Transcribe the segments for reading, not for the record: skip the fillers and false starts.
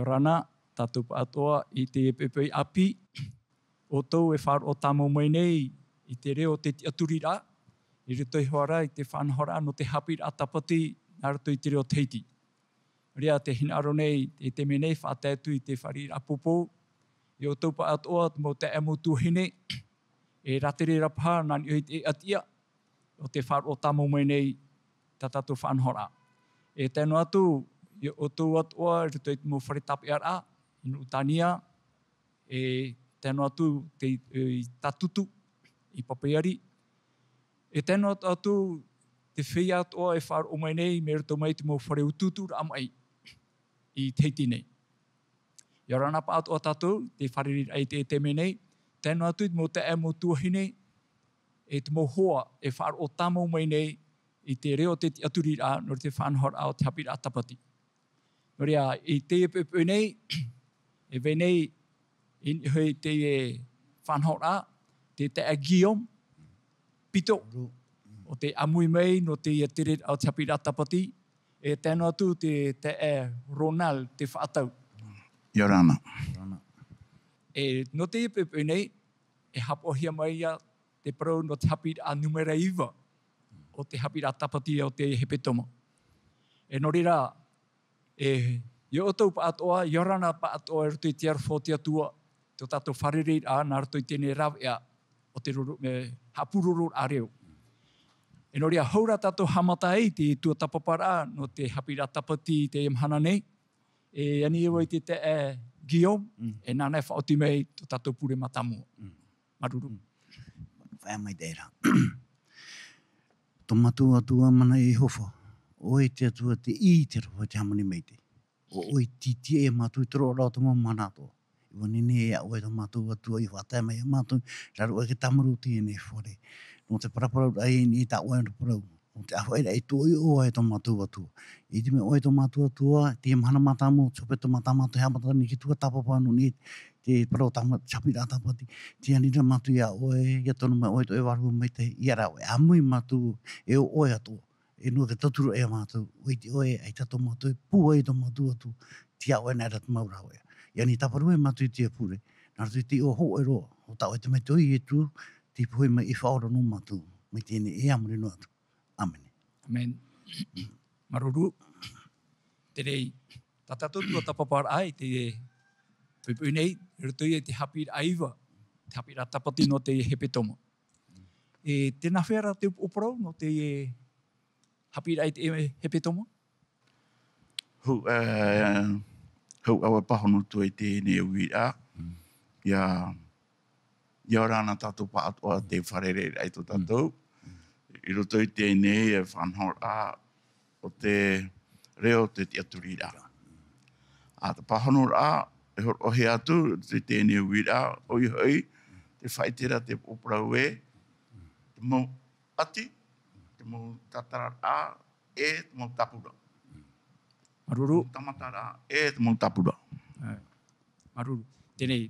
Yorana, tātou pātoa i te pepei api, o tau e whāro o tāmo mai nei i te reo te aturira, i rito i hoara i te whanhora no te hapi atapati, nā rato i te reo teiti. Rea te hinaro nei, te menei whātētu i te whari apopo, i o tau pātoa mo te emu tuhine, e ratere rapha nani i te atia, o te whāro o tāmo mai nei, tātou whanhora. E tēnu atu, i o tau atua, rito i te mo whare tapi ara, i Utania, e tēnu atu te tatutu, i Papaiari. E tēnu atu, te whia atua e whāro o mai nei, me rito mai te mo whare ututu ramai, i teiti nei. I orana pa atua tātou, te whariri ai te menei, tēnu atu mo te emu tuahine, e te mo hoa e whāro o tāmo mai nei, i te reo te aturira, no te whanhora o te hapira atapati. No rea, i te epepe nei, e venei, i hoi te whanhora, te agiom, pito, o te amui mei, no te tere o te hapira atapati, e tēnu atu te Ronald, te whaatau. Yorana. E no te epepe nei, e hapohia mai ia te parau no te hapira a numera iwa, o te hapira atapati o te hepetoma. E no rira, i o tau paatoa, i orana paatoa e ruto i te arwhoti atua, te o tātou whariri a nā ruto i tēnei rawea o te hapururu a reo. E no rea haura tātou hamata ei te tua tapapara no te hapira tapati te imhana nei, e ani ewa i te Guillaume, e nānei whaoti mei to tātou pure matamua. Maruru. Whai mai tērā. Tō matua atua mana e hofo. O e te atua te i te roho te hamani mei te. O e titia e mātua i toro rao tamo manato. Iwa nene e au e tō matua atua i whatai mai e mātua. Raro e ke tamaru te e ne whore. No te paraparau ai ni ta o e parau. O te aho e tō i o e tō matua atua. I te me o e tō matua atua, te mana matamo, sope tō matama te hamata ni ki tua tapapano ni te parau tama chapira tapati. Te anira matu ia o e, ia tonu mai o e tō e waru mai te iara o e amui matu e o e atua. E no te taturu e matu, o i te o e ai tato matu e pua e tō matua atua. Tia o e nai ratu maura o e. Ia ni taparu e matu i te pure. Nā ratu i te o ho e roa. O tau e te mai toi e tu, te puhe mai i whaora no matu. Mai tēne e amuri no atu. Amen. Amen. Maruru. Te rei, tatatotu o tapapara ai, te pepe nei, rutoi e te hapira aiwa, te hapira tapati no te hepetoma. E tēnā whera te oporau no te hapira ai te hepetoma? Hau awa pahono tu e tēne ui a. Ia rana tātou pātoa te wharere ai tō tātou. I roto i tēnei e whanhora o te reo te aturira. A te pahono rā, e hor ohe atu, te tēnei ui rā, oi hoi, te whaitera te oprau e, te mau ati, te mau tatara rā, e te mau tapura. Maruru. Tamatara, e te mau tapura. Maruru. Tēnei,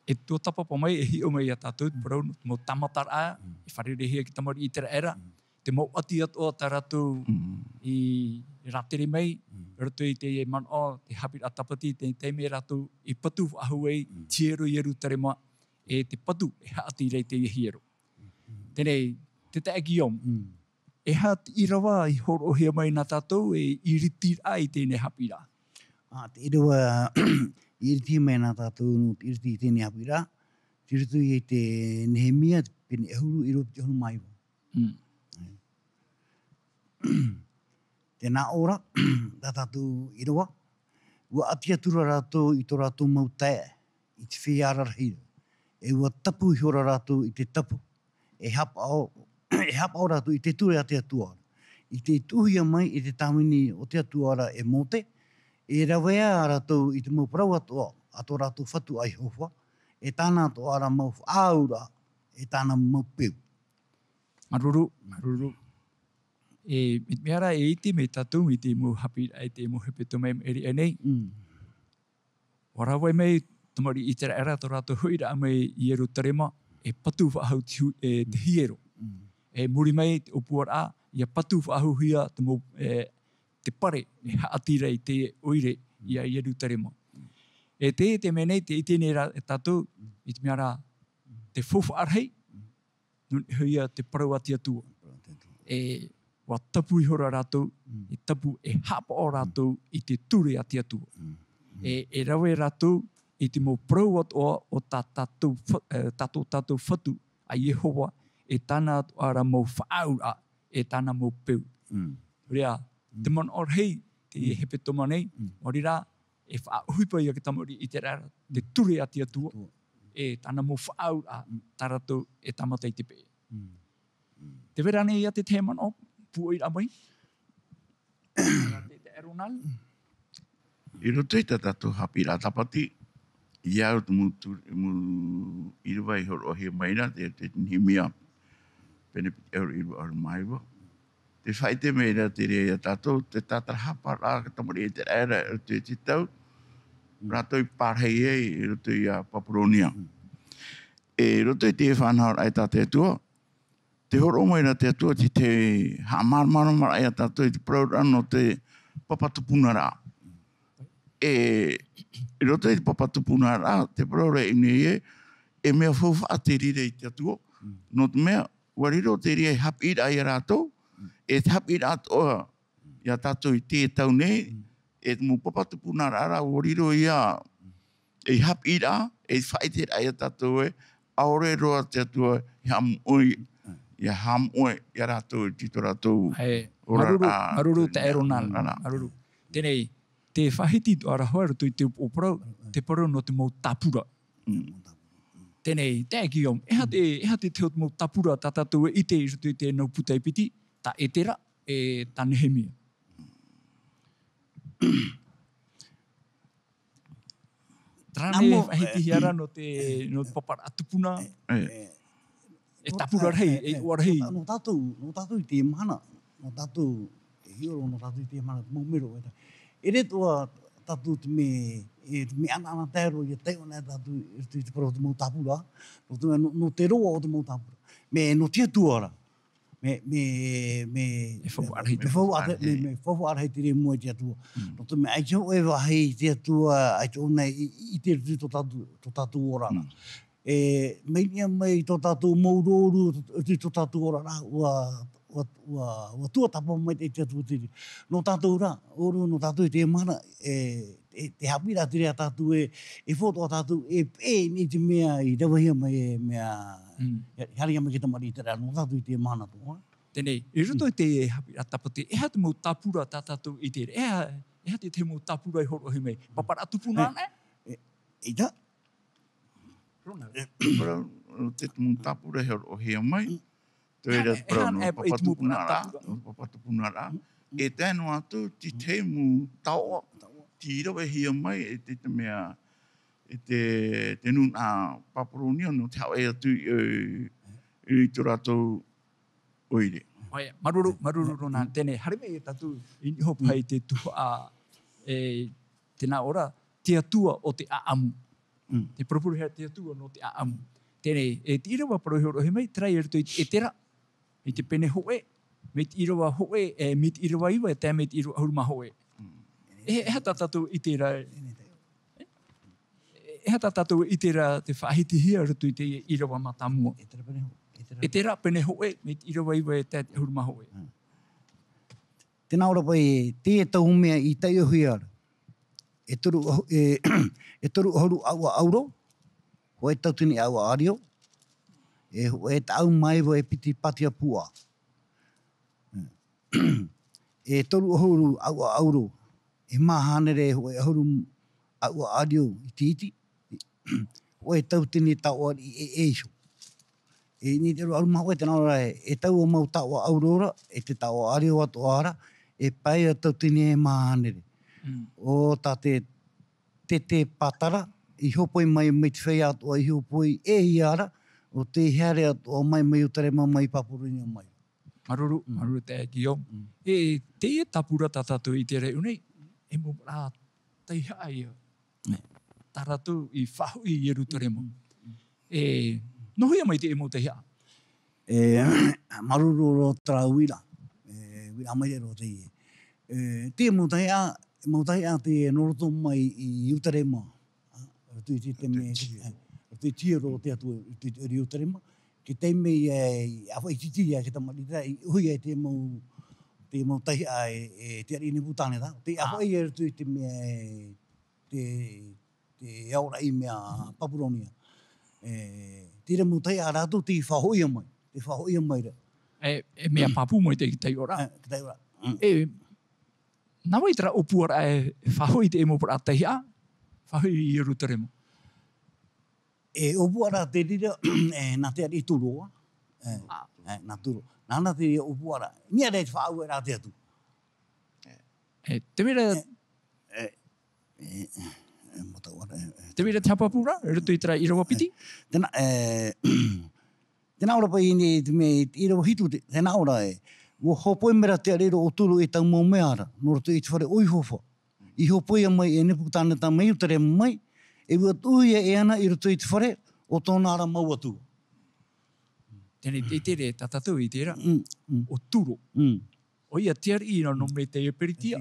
e tō tapapa mai, e hi o mai a tātou, parau, mo tamatara, i wharerehia ki tamari i tera era, te mau ati ato ta ratu i ratere mai, rato i te mana, te hapira atapati, te teime ratu, i patu ahu ei, tieru ieru tarema, e te patu, e haati rei te hiero. Tēnei, te te Guillaume, e haati i rawa i horohia mai nā tātou, e iritira i tēnei hapira. Te irawa, iriti mai nā tātou, no te iriti i tēnei hapira, te iritu i te Nehemia, pene e huru i ropi te hunu maiwa. Tēnā ora, tā tātou i rawa, ua ati atura rātou i tō rātou mautae, i te whiara rahira. E ua tapu i hora rātou i te tapu, e hapa o rātou i te ture a te atuara. I te tuhia mai i te tamini o te atuara e mote, e rawea rātou i te mau parau atoa, ato rātou whatu ai hofwa, e tāna atoa ara mau āura, e tāna mau peu. Maruru, maruru. E meara e iti me tātou i te mo hapira, e te mo hepeto mai eri enei. Warawai mai, tamari i tera era tō rātou huira mai i eru tarema, e patu whaahau te hiero. E muri mai te opuara, ia patu whaahau hia te pare, e haatirei te oire i a ieru tarema. E te menei te itinera e tātou, i te meara te fofu arhei, huia te parau ati atua. E wa tapu i hora rātou, e tapu e hapa o rātou i te ture ati atua. E rawe rātou i te mō parau atoa o tātou whatu a Yehova e tāna ara mō whaaura e tāna mō peu. Rea, te man orhei, te hepe toma nei, orira e whaahuipa i a ke tamori i te rara, te ture ati atua, e tāna mō whaaura tā rātou e tamata i te pe. Te vera nei ia te te man o, pua i ramai. Te aeronal. I roto i tātou hapi rā tapati, i au tu mu irua i horo he maina, te nihimia, pene piti euro irua aru maiwa. Te whaite meira te rea tātou, te tātara hapa rā, ka tamari e te era, te titau, rātou i pārhei e, i roto i a Papuronia. E roto i te whanau ai tātou atua, te horo maira te atua, te hamarmara ai tātou, i te praurano te papatupuna rā. E roto i te papatupuna rā, te praura i nei e mea whauwha te rire i te atua. No te mea, wariro te rea hapi ira i rātou, e te hapi rātoa i a tātou i te tau nei, e te mu papatupuna rā, wariro ia e hapi ira, e whaite rai a tātou e, aore roa te atua i hamoi, i hamoi i a rātou i tito rātou. Maruru te aeronal. Maruru. Tenei, te whahiti tu ara hoa rato i te oparau, te parau no te mau tapura. Tenei, te aki om, eha te teo te mau tapura tā tātou e ite i rato i te nau putai piti, tā e tera, e tā nehemia. Trane whahiti hiara no te papara atupuna, e tapura rei, e ua rei. No tātou i te mana, no tātou e hioro no tātou i te mana, mō mero e tā. E re toa tātou te me ana tēro i a teo nē tātou i te parau te mō tāpura, no te roa o te mō tāpura. Me no tia tuara, me whafu arhei te re mua i te atua. No te me aichau e wahei te atua, aichau nei i te rutu tō tātou orana. Meinia mai tō tātou mauroru, tō tātou orana, ua tua tapa mai te atua te re. No tātou rā, oru no tātou i te mana, te hapira te rea tātou e whotoa tātou e ni te mea i rawahia mai e mea haria mai ki tamari i te rea, no tātou i te mana tō. Tenei, i roto i te hapira tapate, eha te mau tāpura tā tātou i te rea, eha te mau tāpura i horo hi mai. Papara tupuna ne? I tā? Te mau tāpura i horo hi mai, te rea parau no papatupuna rā, e tēnu atu ti te mu tau, ti irawe hia mai e te mea, e te nun a Papuronia no te hau e atu i tō rātou oire. Oia, maruru rona, tēnei, harime e tatu i niho pai te tuha tēnā ora, te atua o te aamu. Te propuru hea te atua no te aamu. Tēnei, e te irawa parohiro he mai, trai e rito e tera, i te pene hoe, me te irawa hoe, me te irawa iwa, e te me te irawa huruma hoe. Eha tātou i tērā, eha tātou i tērā te whahiti hia rito i te irawa matamua. E tērā pene hoe, me te irawa iwa e te huruma hoe. Tēnā ora pai, te tau mea i tai hui ara. E toru horu aua auro, hoe tau tini aua ario, e tau maiwa e piti patia pua. E toru horu aua auro, e mahanere hoe horu aua ario i te iti, hoe tau tini tau ari e eisho. E ni te aru mahu e tēnā ora e tau o mau tau aurora, e te tau ario atu ara, e pai a tau tini e mahanere. O tā te patara, i hopoi mai te whai atu, i hopoi e hiara, o te hiare atu o mai utare mai Papuronia mai. Maruru te aki o. E te tapura tātou i te rei unei, e mo rā tai haia. Tā rātou i whahu i eru taremo. No hia mai te e mo te hia? Maruru ro tra wira. Wira mai ro te i. Te mo te hia te noroto mai i utarema. Tu te me tu tiro te atu tu rio terima ki te me a foi titi ke tamali dai hui te mo tai ai te ri ni butane da te a foi tu te me te ora I me Papuronia tira mo tai ara tu ti fa hoi mai te fa hoi mai re E mea papu mo te ki tai ora. ki tai ora Nā wai tera opuara e whahoi te emo para te hia, whahoi I Yerutaremu. Opuara te rira nā te ari turoa. Nā turo. Nāna te opuara. Nia rei te whaau e rā te atu. Te mera... Te mera te hapapura, rutu I tera irawa piti? Tēnā ora pai ni te me irawa hitu tēnā ora wo hopoi mera te arero o turu I tau mau meara. Nora tu I te whare oi hofa. I hopoi mai e nepu tāna tā mei utere mai. E wua tuia e ana I roto I te whare o tōna ara mau atu. Tēnei te tere tatatu I tērā. O turo. O ia te ari ina no me te eperitia.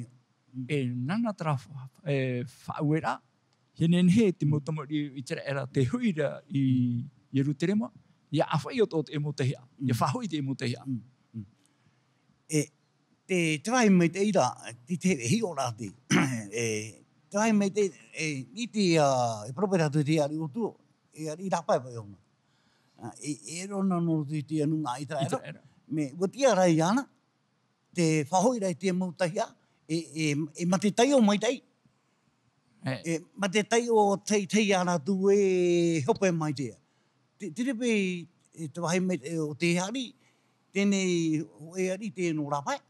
E nana tera whauera. Henen he te motamari I tera era te huira I Yerutarema. Ia awhai o tō te emo te hia. Ia whahoi te emo te hia. Te wai mai te ira, te hi o rā te. Te wai mai te, I te propera tu te ari o tu, I rapai pai ona. E rona no tu te anu ngā I tera era. Me, ua tia rai ana, te whahoi rai te mau tahia, e mate tai o mai tai. Mate tai o tei ana tu e hope mai te. Te repe, te wai mai o te hari, tēnei e ari tēnō rapai.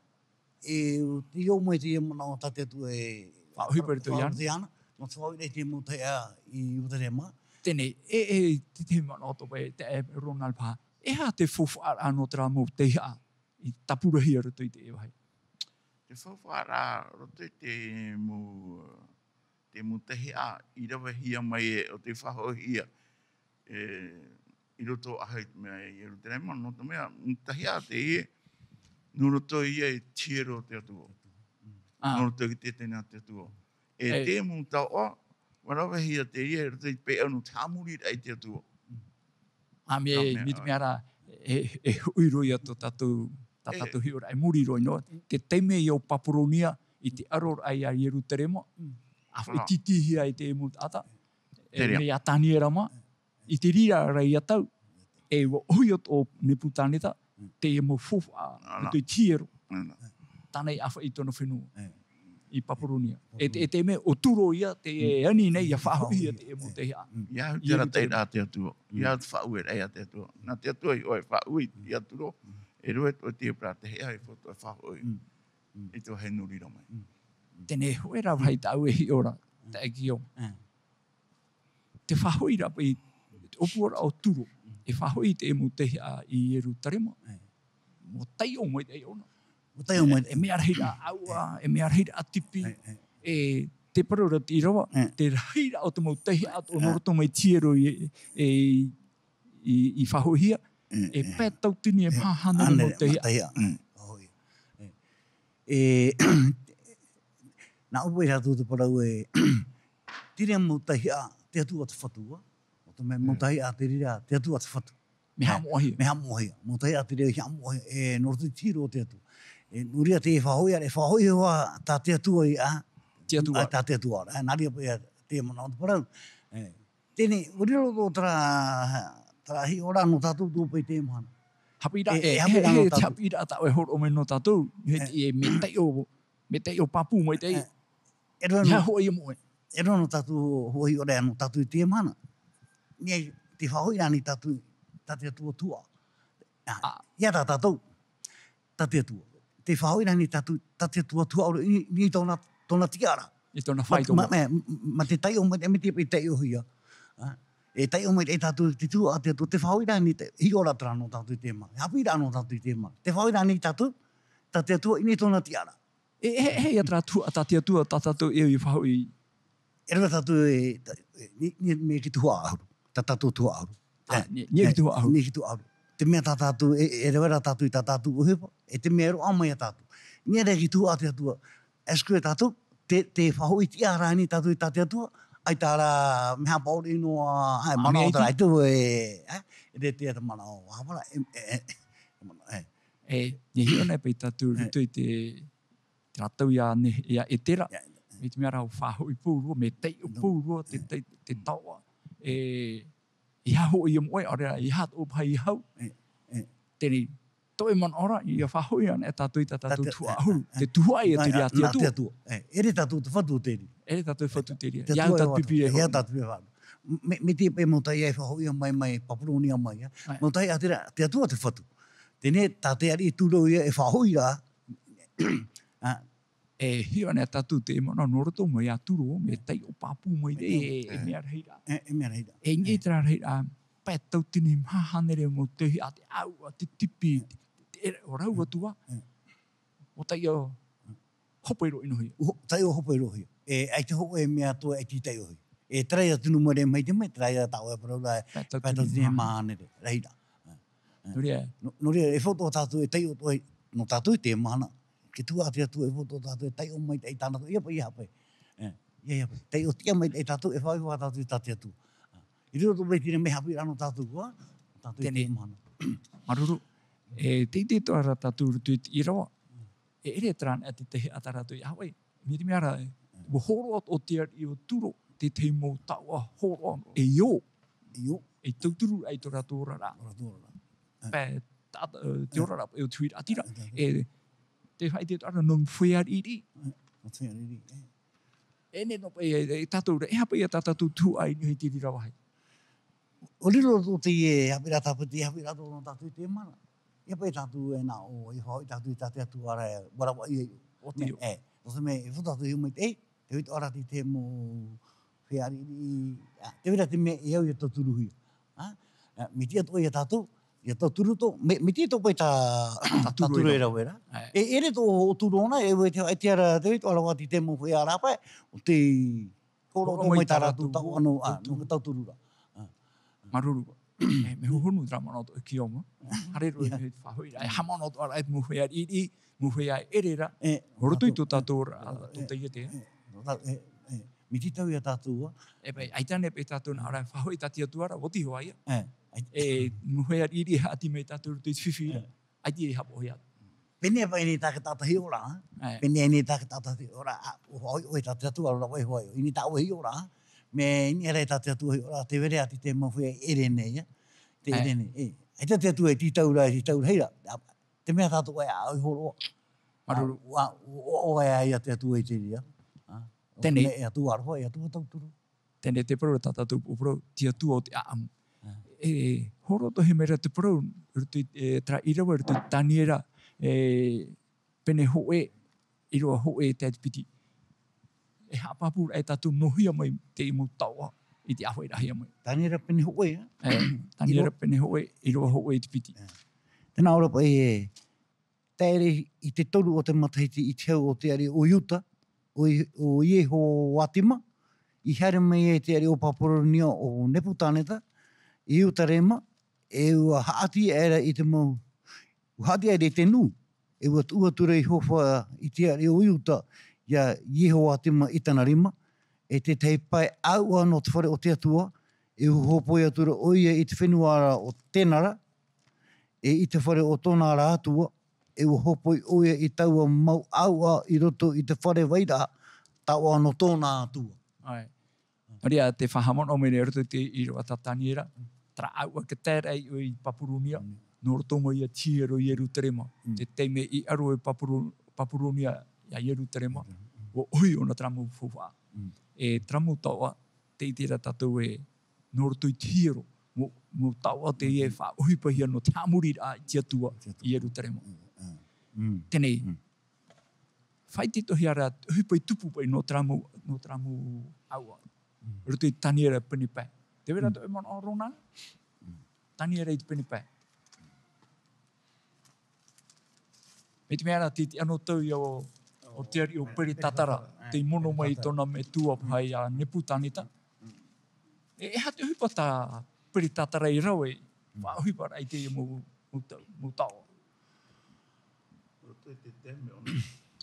Te o mai te mana o tate tu whaohi pere tu iana. Te ana. Mo te whau te mo te I Utarema. Tēnei, te mana o tope, te Ronald Pā. E ha te whawhara anō tera mō te hia I tapurahi arutu I te e wahai. Te whawhara roto te mo te hia I rawa hia mai o te whahohia. I roto ahai mea I Yerutarema, no te mea, te hia te ie. No roto ia I tiro te atuo. No roto I te tēnā te atuo. Te mo tau o, warawa hia te ie, roto I pe anu te hamuri rai te atuo. Mi te mea rā, e huiroi ato tatu hiora, e muri roi no. Ke teime I o Papuronia, I te aror ai a Yerutarema, awhi titihia I te emu ata, me atani e rama, I te rira rai atau, e wa oi o nepu tāneta, te emu fufa, I te tiero, tānei awha I tono whenua, I Papuronia. E te me o turo ia, te ani nei, a whahu ia te emu te hea. Ia tera tei rā te atuo, ia whau e rei a te atuo. Nā te atuo I oe whau I aturo, e rue to te pra te hea I whoto e whau I to he nuri romai. Tēnei hoe rā whai tau e hi ora, te eki o. Te whahui rā pai, opuara o turo, e whahui te emu te hea I Yerutarema. Mo tai o mai te ona. Mo tai o mai. E mea rheira aua, e mea rheira atipi, e te parura te irawa, te rheira o te mau te hea, o noroto mai tiero I whahuhia, e pē tautini e pāhana mo te hea. Nā upo I rātou te parau tira mo te hea, te atua te whatua. Me mo tai a te rira, te atua te whatu. Me ha moahia. Me ha moahia. Mo tai a te rira, hea moahia. E norotu tiro o te atu. E nuria te whahoia, e whahoia hoa tā te atua I a. Te atua. Tā te atua. Nāria pia te mana o te parau. Tēnei, uriro tō tara hi ora no tātou tō pai te mahana. Hapira, he te hapira tau e horo me no tātou. E me te o papu mo te. Ia hoi mo e. E rono tātou hoi ora no tātou te mahana. Nia te whahoi rani tātou tate atua tua. Ia tā tātou, tate atua. Te whahoi rani tātou tate atua tua ora ni tōna tiara. I tōna whai tōna. Ma te tai o mai, me te tai o hia. E tai o mai e tātou te tua a te atua. Te whahoi rani hi ora tara no tātou te ma. Hapi rano tātou te ma. Te whahoi rani tātou, tate atua ni tōna tiara. Hei atra tua tate atua tātou e I whahoi. E rua tātou me ki tua ahuru. Tātou tua ahuru. Nia ki tua ahuru. Nia ki tua ahuru. Te mea tātou, e rewera tātou I tātou uhepa, e te mea ro amai a tātou. Nia rei ki tua a te atua. Esku e tātou, te whahoi ti arani tātou I tātou atua, ai tāra mea pauri noa, ai mana o tāra i tu e te te mana o hapara, Ni hi ona pe tatu rutu i te ratau ia e tera. Me te mea rau whaho i pūrua, me tei o pūrua, te taua. I haho i moe, area i hat o pai i hau. Tēnei, toi man ora, i a whaho i ana e tatu i tatu tuahu. Te tuai e tiri ati atua. Ere tatu te whatu teri. Ere tatu e whatu teri. Iau tatu pipi e hau. Iau tatu pipi e hau. Me te pe motai ai whaho i a mai papuroni a mai. Motai a te atua te whatu. Tēnei, tate ari i tūrau ia e whaho i rā. Hi ana tatu te mana noroto mai a turo me tei o papu mai e mea reira. E mea reira. E ngai tera reira, pai tau tini mahanere mo te hi a te au, a te tipi, o rau atua. O tai o hopo i roi nohi. Tai o hopo i roi. Ai te hopo e mea toa e ti tai ohi. E trai a tunu mo re mai te mai, trai a tau e parau pai tau tini mahanere. Reira. Noria, e whoto tātou e tai o toi, no tātou te mana. Ke tua te atu e whoto tātou e tai o mai te tāna. Ia pa, ia pa. Ia pa. Tai o tia mai te tātou e whaiwa tātou e tātou atu. I riro tō mai tine me hapi rano tātou kua. Tātou e te mana. Maruru, te tō ara tātou rutu i rawa. E ere tran e te tehe ataratu i Hawaii. Miri mea ra, mo horo o te ari o turo, te te mo taua horo e io. Io. E tauturu ai tō rato rara. Pē, te ora rapa e o tuira atira. Te whai te tōra nung whea riri. E ne no e tātou re, e hapa ia tātou tū ai ni te rira wahai. O riro tō te e hapi rata pati, hapi rata o tātou te mana. Ia pai tātou e nā o i hoi tātou i tātou atu ara e warawa i e. O te o. O se me, e whatātou i umai te, te huit ora te mo whea riri. Te wira te me e au i a tōturu hui. Mi tia tō i a tātou, ia tō turu tō, me tia tō pai tā turu e rau era. E ere tō o turu ona, e te ara te wito ala wati te mo whea arapai, o te koro tō mai tā rātu tau anu, no tau turu ra. Maruru, me hohonu drama no tō e ki onga. Hare roi me whahui, ai hamano tō ara e mo whea iri, mo whea ere ra. Horotu i tō tātou ra, tō te ia te. Mi ti tau ia tātou. E pai, aitane pe tātou na ara whahui tati atu ara, woti hoa ia. E muhea iri ati mei tātou rutu i whiwhira. Ai ti e hapo hoi atu. Pene pa ini tāke tātahi ora. Pene ini tāke tātahi ora. Oi tāte atu aro wai hoi. Ini tā oi ora. Me ini ere tāte atu ora. Te vere ati te mawhia ere nei. Te ere nei. Ai tāte atu e ti taura e ti taura heira. Te mea tātou ai a oi horo. Maruru. O ai ai a te atu e te ria. Tēnei. E atu aro hoi, e atu atau turu. Tēnei te parau tātou upro, ti atu o te aamu. Horo tohi mera te parau, rutu tra irawa, rutu taniera, pene hoe, iroa hoe te atipiti. E hapapura e tātou nohia mai te imu taua i te ahoi rahia mai. Taniera pene hoe, Taniera pene hoe, iroa hoe i te piti. Tēnā ora pa tēre i te toru o te matahiti i te au o te ari o Iuta, o Ieho Watima, i haere mai e te ari o Paporonia o Neputaneta, i uta rema, e ua haati era i te mau, haati era i te nu, e ua tuatura i howha i te ari o iuta, ia Ieho Watima i tana rima, e te tei pai au ano te whare o te atua, e hopoi atura oia i te whenuara o tenara, e i te whare o tōna ara atua, e hopoi oia i taua mau aua i roto i te whare waira, taua ano tōna atua. Ai. Maria, te whahamon o mene roto te iroa tataniera, tra aua ke tērei o i Papurunia, no roto mo i a tiero i Erutarema. Te teime i aro i Papurunia i a Erutarema, o oi ona tramu fuwha. E tramu taua, te itera tatou e no roto i tiero, mo taua te e wha ohipahia no tāmuri rā i tiatua i Erutarema. Tenei, whai te tohi ara, ohipai tupu pai no tramu aua. Roto i taniera penipai. Te wera to e mana o Ronang? Taniera i te penipai. Me te mea te ano tau i o te ari o pere tatara, te mono mai tona me tua pai a Neputaneta. E hate hupa tā pere tatara i rau e, wha hupa rai te mo tau.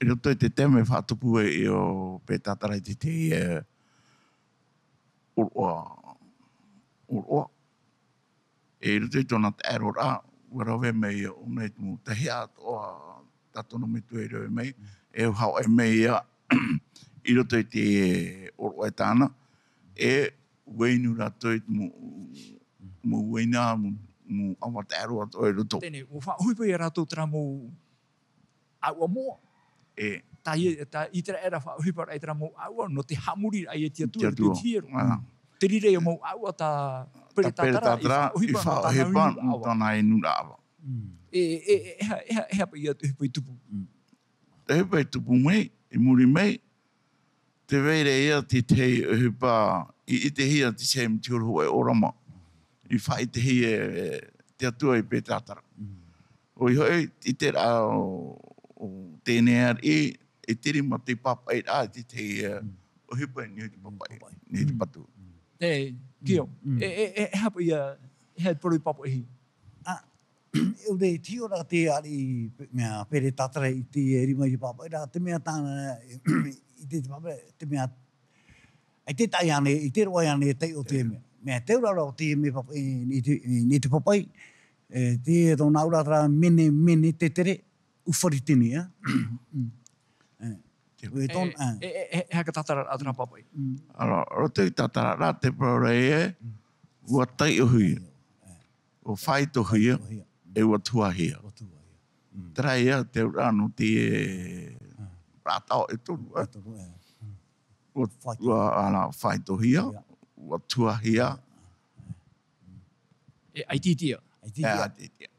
Roto i te teme whatupu e o pere tatara i te Oroa. E rute tona te erora, warawe mei o nei tumu te hea toa tatono me tu e reo mei, e hao e mei a i roto i te oroa e tāna, e weinu rato i mu weina, mu awa te eroa to e roto. Tēnei, o whahuipa i rātou tera mō aua mō. E, Tā i tera era whahuipa rai tera mō aua, no te hamuri ai e tia tua, Tia tua. te tiero. Ah. Te rire o mō aua tā pere ta pere tātara, tatara, i whaohepa, tōna e nura awa. E hapa i atu hipa i tupu. Te hepa i tupu mei, i muri mei, te veire ia te tei hepa, i te hia te se mtiuru e orama. I whai te hia te atua i pe tātara. O i hoi, i te rā o tēnei ar e tiri ma te papai rā, te tei o hepa i ni te papai, ni te patu. Kio, e hapa i he poru i papa ihi. Eu dei tiora te ari mea pere tatara i te rima i papa. Era te mea tāna i te papa, te mea ai te tai ane, i te roa ane te o te mea. Mea te ura o te mea papa ni te papai. Te tōna ura tara mene te tere uwharitini, E haka tatara atra papai. Ara, roto i tatara rā te parorei e, ua tai o hui. O whai to hui, e ua tuahia. Tera ia te ura no te rātao e tonu. Ua ana whai to hui, ua tuahia. Ai titia. E a te tia.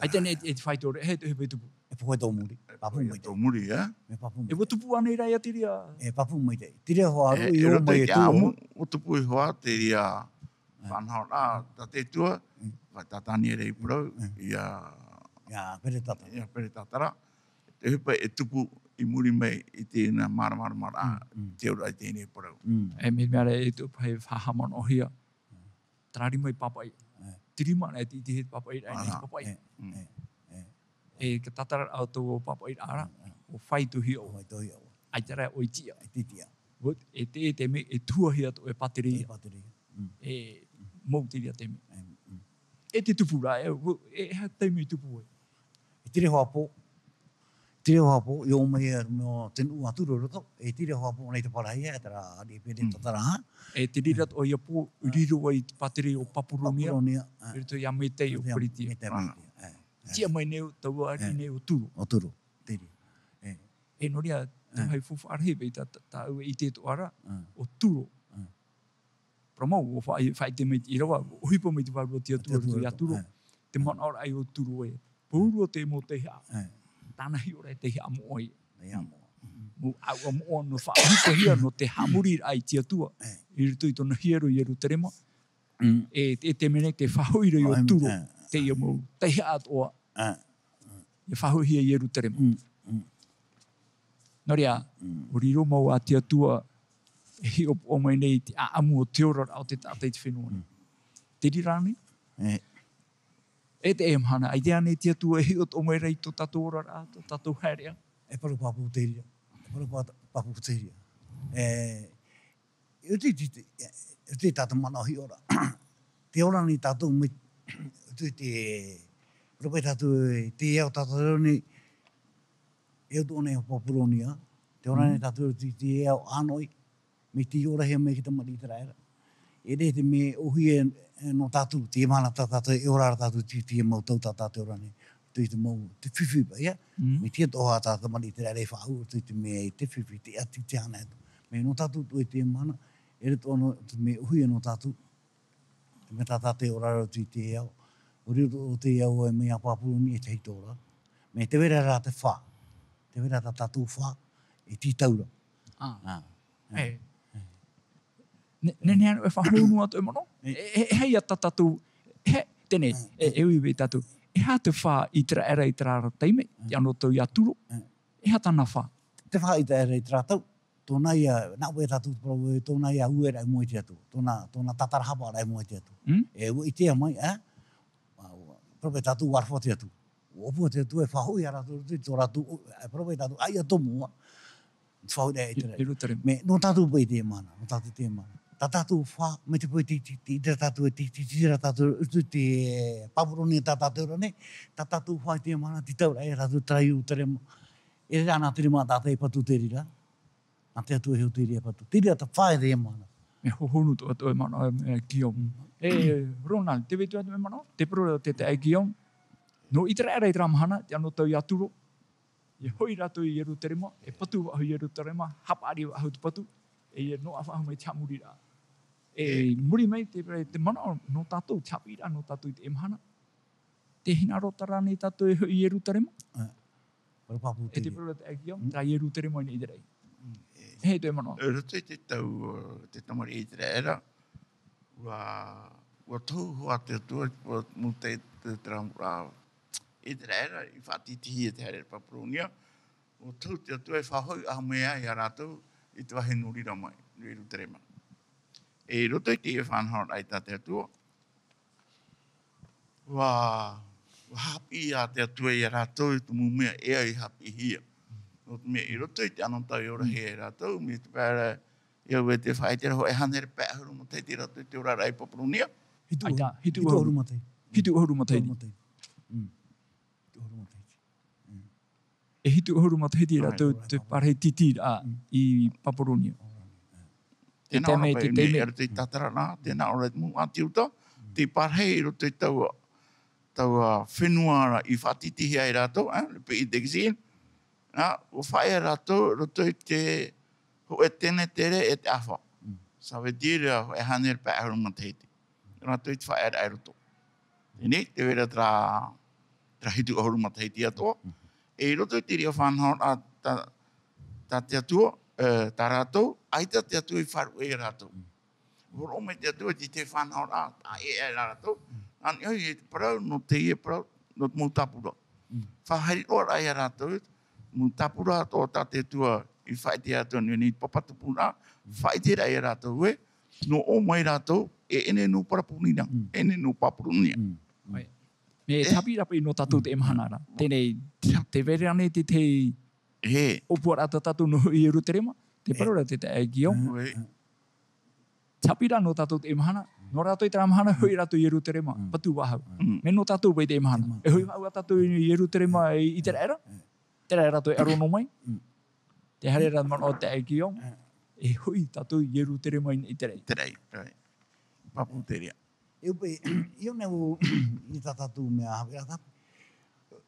Ai tēnei e te whai tōre, he te hipa i tupu. E pokoe tō muri. Papu mai te. Tō muri, Me papu E mai. wa tupu anei rai ati ria. E papu mai te. Tire hoa aru i E o roto mai i e te tū. amu, o tupu i hoa te ria whanhau rā, ta te tua, vai tatani e rei purau, ia Ia, pere tata. ia pere tatara. Te hipa e tupu i muri mei i tēnā mara, te ura i tēnei purau. E me mea re e tupu hei whahamon o hia. Trari mai papai. Tirima ne te he papai rai nei papai. E ka tatara au tō o papai ara, o whai tu hia o. Mai tō ia. Ai te rai o i tia. Ai titia. E te me, e tua hia tō e pateri E ia. pateri. E mōtiria te me. E te tupu rā, e ha teimi tupu e. E tire hoa pō. Tire hoa pō, i o mai e meo tenu aturu roto. E tire hoa pō nei te parahi e tera ari pere tatara ha. E te rirat o ia pō, riro ai te pateri o Papuronia. Papuronia. E rito ia me tei o Paritia. Me te Paritia. Tia mai neu, tau ari nei o turu. O turu. Tiri. E noria, te hai fufu arhepe ta ue i te to ara, o turo. Pramau, o whai te mei i rawa, o hipo mei te waru o tia tua rito i a turo. Te mana ora ai o turo e. Pūru o te mo te hea. Tāna hi ora e te hea mo oi. Mu au mo o no whahipo hia no te hamuri ai tia tua. I rito i tona hiero i eru terema. E te mene te whahoira i o turo. Te ia mo, te hea atoa. I whahohia i eru terema. Noria, o riro mau a tia tua, e hi o mai nei te aamu o te ora au te tātai te whenua. Te rirani? E te e mhana, ai te ane tia tua e hi o mai rei to tato ora rā, to tato harea. E paru papu teria. E paru papu teria. E te tata mana hi ora. Te ora ni tato me te rope tato te eo tato ni e o tōne o Papuronia. Te ora ni tato te eo anoi. Me te ora hea me ki ta mari te raera. E re te me ohi e no tatu, te mana tata e ora tatu te mau tau tata te ora ni. Te mau te whiwhi ba, ia? Me tia toha tata mari te raera e whaau, te me te whiwhi, te ati te hana eto. Me no tatu tu e te mana, e re tōno me ohi e no tatu. Me tata te ora tu te eo. O riro o te eo e me a Papuronia e te hito ora. Me te wera rā te wha. Te wera rā tatu wha, e ti taura. Nene anu e whahounu atu e mono. E hei a tatatu, tēne, e uiwe tatu. E ha te wha i tera era i tera ara teime, i ano tau i aturo. E ha tana wha. Te wha i tera era i tera tau. Tōna ia, nā ue tatu, tōna ia uera e mua i te atu. Tōna tatarahapa ara e mua i te atu. E ue i tea mai, prope tatu warfo te atu. Opu te atu e whahui ara tō ratu, prope tatu, ai a tomu, whahui rea i tera. E rutere. Me, no tatu pai te mana, no tatu te mana. tā tātou whā, me te pui te tātou, te tira tātou, te papuroni tā tātou rane, tā tātou whā te mana, te taura e rātou trai u tere mo. E rāna tere mā tātou e patu te rira. Nā te atu e heo te rira patu. Te rira tā whae te e mana. Me hohonu to atu e mana e kiom. Ronald, te wetu atu e mana, te pro te te e kiom. No i tere era i ramahana, te ano tau i aturo. E hoi rato i Yeruterema, e patu wa hui Yeruterema, hapari wa hau tu patu, e no awha mai tia muri rā. E muri mai te mana no tātou tiapi rā, no tātou i te emhana. Te hina rotara nei tātou e hoi Yeruterema. Parapapu E te pura te akiam, tā Yeruterema i nei terei. Hei te mana. Roto i te tau, te tamari i te era, wa tau hoa te atua, mu te tramura, i te era, i whatitihi e te haere papuronia, o tau te atua e whahoi a mea i a rātou, i te wahe nurira mai, i Yeruterema. E roto i te e whanhara ai tā te atua, wa hapi a te atua i a rātou, i tumu mea ea i hapi hia. O te mea i roto i te anantau i ora hea i rātou, me te pēra i au e te whaetera ho e hanere pēhuru mo te rato i te ora rai papuronia. Hitu Aita, hitu hitu ahuru. ahuru matai. Hitu ahuru matai. Hitu ahuru matai. E hitu ahuru matai rātou Ai, te parhei titi rā i Paporonia. Tēnā ora te pai teme. ni ara te tatara nā, tēnā ora mu ati uta, te parhei i roto i tau whenua ara i whatitihi ai rātou, le pe i te kisien, o whae rātou roto i te ho e tēne tere e te awha. Sa we tira ho e hanere pa ahuru mateiti. Rātou i te whae ai roto. Tēne, te wera tra hitu ahuru mateiti atoa. E roto i te ria whanhora ta te atua, ta rātou, aita te atua i wharu e rātou. Horo me te atua ti te whanhora, ta e rātou. Ani oi e te parau, no te ie parau, no te mūtapura. Whahari ora ai rātou, mūtapura to ta te atua i whaite atua ni papatupuna, whaite ai rātou e, no o mai rātou, e ene no parapunina, ene no papurunia. Me tapi rapi no tātou te emhanara. Tēnei, te vere ane te opua rata tātou no i Yeruterema, te parura te te aigiom. Tapi rā no tātou te emhana, no rātou i te ramahana, hui rātou i Yeruterema, patu wahau. Me no tātou bai te emhana. E hui wahau tātou i Yeruterema i te raera, te raera rātou e arono mai, te hare rā mana o te aigiom, e hui tātou i Yeruterema i te rei. Te rei, papu te rea. Io ne ho i tātātou mea hawe rā tāpu.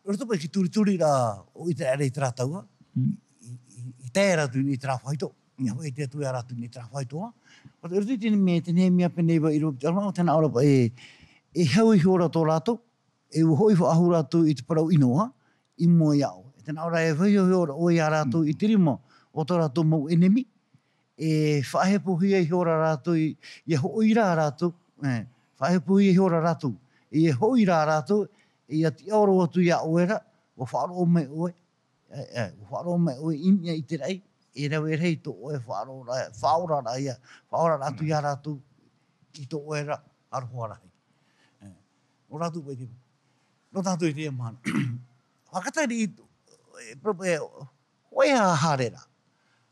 Roto pai ki turi rā o i te ere i te rātaua, i te rātu i te rāwhaito, i hawe i te atu e rātu i te rāwhaitoa. Roto i tēne mea tēne mea peneiwa i roto, o tēnā ora pa e hau i hora tō rātou, e hoi wha ahu rātou i te parau inoa, i mua iau. Tēnā ora e whai hora o i a rātou i te rima o tō rātou mau enemi, e whahepo hia i hora rātou i hoi rā rātou, whahepo hia i hora rātou, i hoi rā rātou, i ati aoro atu i a oera, o whaaro mai oe, o whaaro mai oe imia i te rei, e rau e rei tō oe whaora rā ia, whaora rātu i a rātou, i tō oera arohoa rai. O rātou pai te, no tātou i te mana. Whakatari i oe a hārera,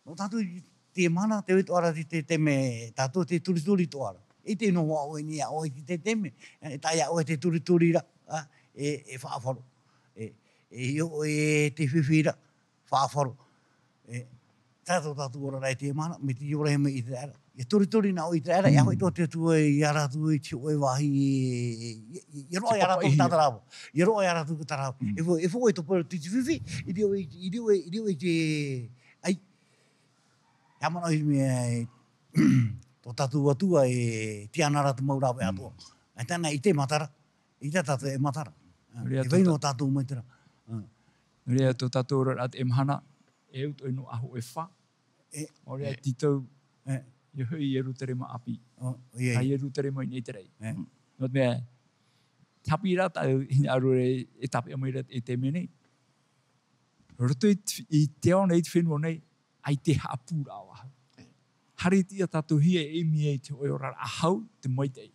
no tātou i te mana, te wetu ara te me, tātou te turituri tō ara. I te no hoa oe ni a oe ki te teme, e tai a oe te turituri ra, e whaafaro. E te whiwhira, whaafaro. Tātou ora rai te mana, me te iora heme i te ara. E turituri na o i te ara, e hoi tō te tua i aratu i te oe wahi, i roa i aratu ki tātarawa. I roa i aratu ki tātarawa. E fo e tō pera te whiwhi, i reo i te, ai, hamana i mea, tō tātou atua e tianara tu maurawe atua. E tēnā i te matara, i te tātou e matara. E veino tātou maitara. Rea tō tātou ora te emhana, e uto ino aho e wha. O rea titau, i hui i Yeruterema api. A Yeruterema i nei te rei. No te mea, tapi rā tāu hina arore e tape amaira e te mene. Roto i te ao nei te whenua nei, ai te hapu rā waha. Hari tia tātou hia e mi e te oe ora ahau te maitei.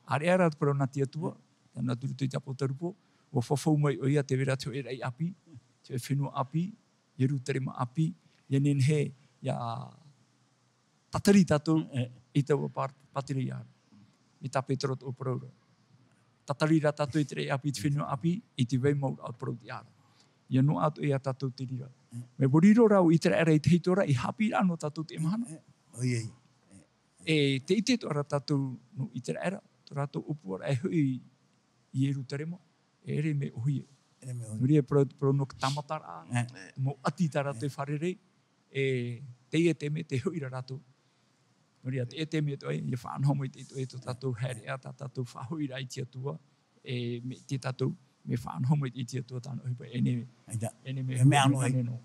Are ara te parau nā tia tua, tēnā turutu i tapo tarupo, o whawhau mai o ia te wera te oe rei api, te oe whenua api, Yeruterema api, ia nen he, ia tatari tātou i taua patiri ara. I tā Petro o Praura. Tatari rā tātou i tere api, te whenua api, i te wei maura o Praura ara. Ia no atu e a tātou te rira. Me boriro rau i tere ara i te hitora, i hapi rā no tātou te mahana. E te ite tora tātou no i tere ara, tō rātou upuara e hui i eru teremo, e ere me ohi e. Nuri e pro no tamatara, mo ati tara te wharere, e te me te hui rātou. Nuri a te me toi, ia whaanhomo i te toi tō tātou here a tātou whahui rai tia tua, e me te tātou me whaanhomo i tia tua tāna uhipa, ene me hui ane no.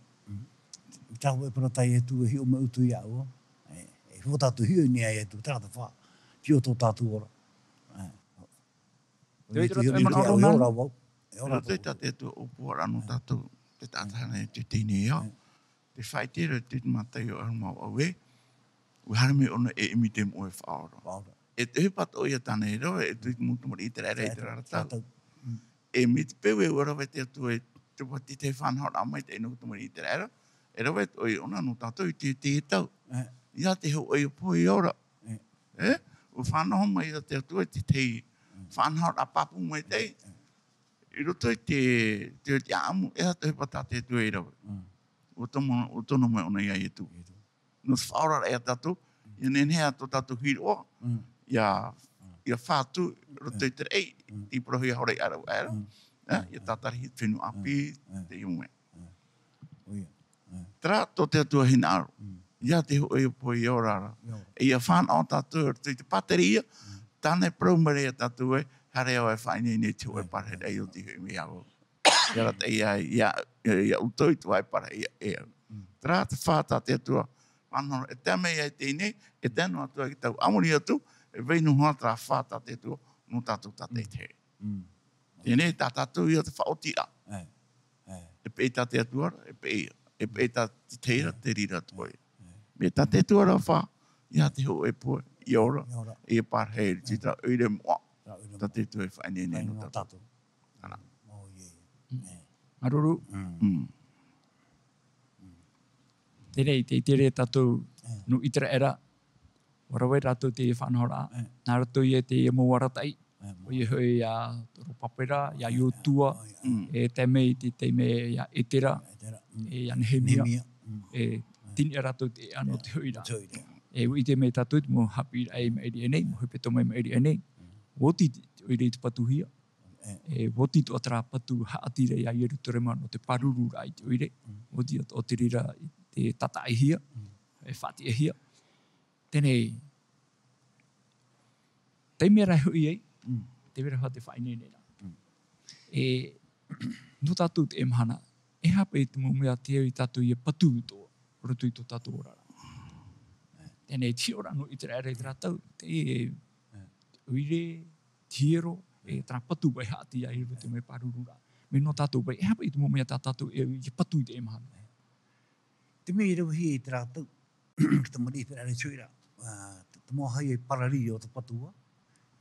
Tāu e paratai e tu e hi o me utu i au, e hu tātou hi o ni ai e tu, tārata wha, ki o tō tātou ora. Te wei tō e mana oro nana? Ora te tate tu upuara no tātou, te tātana e te tēne ia, te whaitera te matai o arumau au e, ui harame ona e imi te mo e whaora. E te hipat o ia tāna e rau, e tui mutu mori i te rere i te rara tau. E mi te pewe ua rawe te atu e te wati te whanhau amai te ino kutu mori i te rere, e rawe o i ona no tātou i te tau. Ia te hau o i po i ora. U whanau mai i te atu e te tei whanhau a papu mai te. I roto i te amu, e hata hipata te atu e rawe. O tono mai ona ia i tu. No whaora e tatu, i nenhea tō tatu hiroa, ia whātu, roto i te rei, i prohi horei arau ara, ia tātari hit whenu api, te iunga. Tra, tō te atua hina aru, ia te hoi po i orara, e ia whanau tatu, roto i te pateria, tāne praumare e tatu e, hare au e whaine ne te hoi pare rei o te hui mi au. Ia rata ia utoi tu ai pare ia e au. Tra, te whāta te atua, anoro, e te mea e tēnei, e tēnu atua ki tau amori atu, e veinu hoa tra whāta te tua, no tātou tātei te. Tēnei, tā tātou ia te whaotira. E pei tā te atua, e pei tā te teira, te rira toi. Me tā te tua ra wha, ia te ho e poe, i ora, e par hei, ti tā uire mua, tā te tua e whaine nei no tātou. Ana. Maruru. Tērei, te tere tātou no itera era, warawai rātou te whanhora, nā rātou i e te mawaratai, o i hui a toro papera, ia iotua, e te mei te mei ia etera, e anhemia, e tini a rātou te ano te hui rā. E i te mei tātou, mo hapi ai me eri enei, mo hupeto mai me eri enei, woti o i rei te patuhia, e woti to atra patu haatire ia i erutorema no te paruru rai te oire, woti o te rira te tata e hia, e whati e hia. Tēnei, te mea rai hui ei, te mea rai te whaine nena. E, no tātou te emhana, e hape te mo mea te i tātou i e patu tō, roto i tō tātou orara. Tēnei, ti ora no i te rere i rātau, te uire, tiero, e tra patu bai hati ai roto me parurura. Me no tātou bai, e hape te mo mea tātou i patu i te emhana. Te mea i rau hi e te rātou, ki te mari i te rāre tuira, te mō hai e parari o te patua,